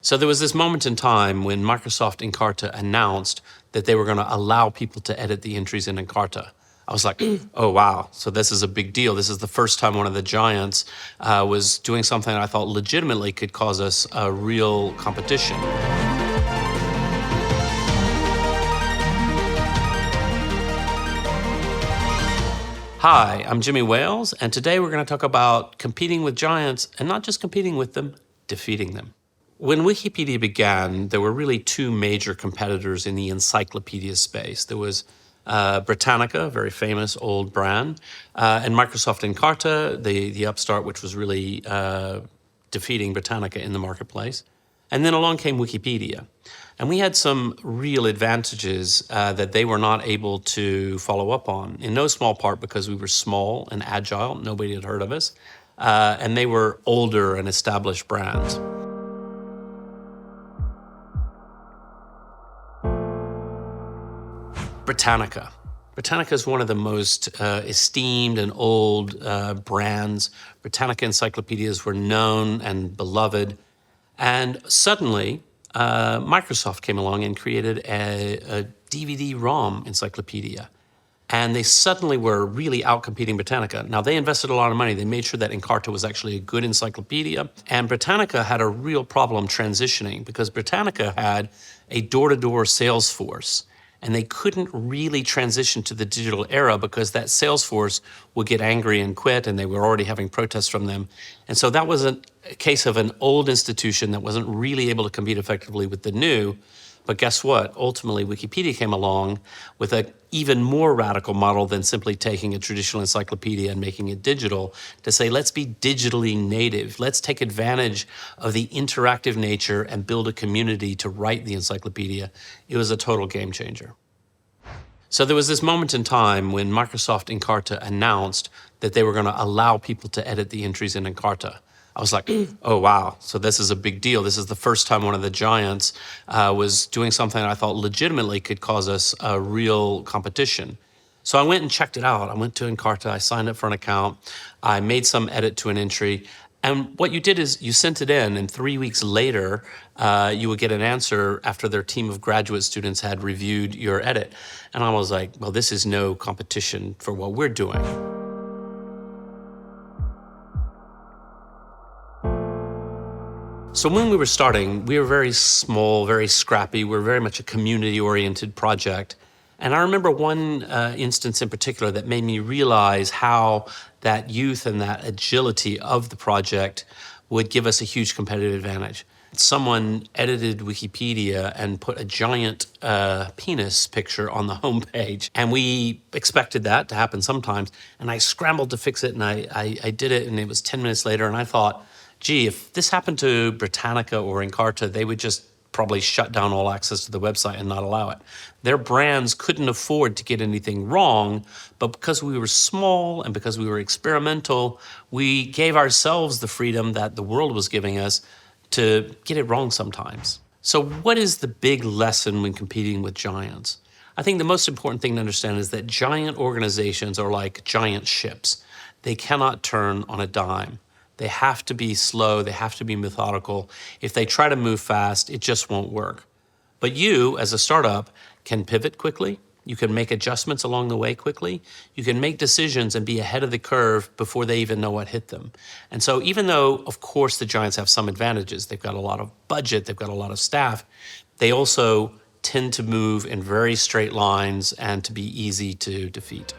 So there was this moment in time when Microsoft Encarta announced that they were going to allow people to edit the entries in Encarta. I was like, oh, wow. So this is a big deal. This is the first time one of the giants was doing something that I thought legitimately could cause us a real competition. Hi, I'm Jimmy Wales, and today we're going to talk about competing with giants, and not just competing with them, defeating them. When Wikipedia began, there were really two major competitors in the encyclopedia space. There was Britannica, a very famous old brand, and Microsoft Encarta, the upstart, which was really defeating Britannica in the marketplace. And then along came Wikipedia. And we had some real advantages that they were not able to follow up on, in no small part because we were small and agile. Nobody had heard of us. And they were older and established brands. Britannica. Britannica is one of the most esteemed and old brands. Britannica encyclopedias were known and beloved. And suddenly, Microsoft came along and created a DVD-ROM encyclopedia. And they suddenly were really outcompeting Britannica. Now, they invested a lot of money. They made sure that Encarta was actually a good encyclopedia. And Britannica had a real problem transitioning because Britannica had a door-to-door sales force. And they couldn't really transition to the digital era because that sales force would get angry and quit, and they were already having protests from them. And so that was a case of an old institution that wasn't really able to compete effectively with the new. But guess what? Ultimately, Wikipedia came along with an even more radical model than simply taking a traditional encyclopedia and making it digital to say, let's be digitally native. Let's take advantage of the interactive nature and build a community to write the encyclopedia. It was a total game changer. So there was this moment in time when Microsoft Encarta announced that they were going to allow people to edit the entries in Encarta. I was like, oh, wow. So this is a big deal. This is the first time one of the giants was doing something that I thought legitimately could cause us a real competition. So I went and checked it out. I went to Encarta. I signed up for an account. I made some edit to an entry. And what you did is you sent it in, and 3 weeks later, you would get an answer after their team of graduate students had reviewed your edit. And I was like, well, this is no competition for what we're doing. So when we were starting, we were very small, very scrappy. We were very much a community-oriented project. And I remember one instance in particular that made me realize how that youth and that agility of the project would give us a huge competitive advantage. Someone edited Wikipedia and put a giant penis picture on the homepage. And we expected that to happen sometimes. And I scrambled to fix it, and I did it, and it was 10 minutes later, and I thought, gee, if this happened to Britannica or Encarta, they would just probably shut down all access to the website and not allow it. Their brands couldn't afford to get anything wrong, but because we were small and because we were experimental, we gave ourselves the freedom that the world was giving us to get it wrong sometimes. So what is the big lesson when competing with giants? I think the most important thing to understand is that giant organizations are like giant ships. They cannot turn on a dime. They have to be slow, they have to be methodical. If they try to move fast, it just won't work. But you, as a startup, can pivot quickly. You can make adjustments along the way quickly. You can make decisions and be ahead of the curve before they even know what hit them. And so even though, of course, the giants have some advantages, they've got a lot of budget, they've got a lot of staff, they also tend to move in very straight lines and to be easy to defeat.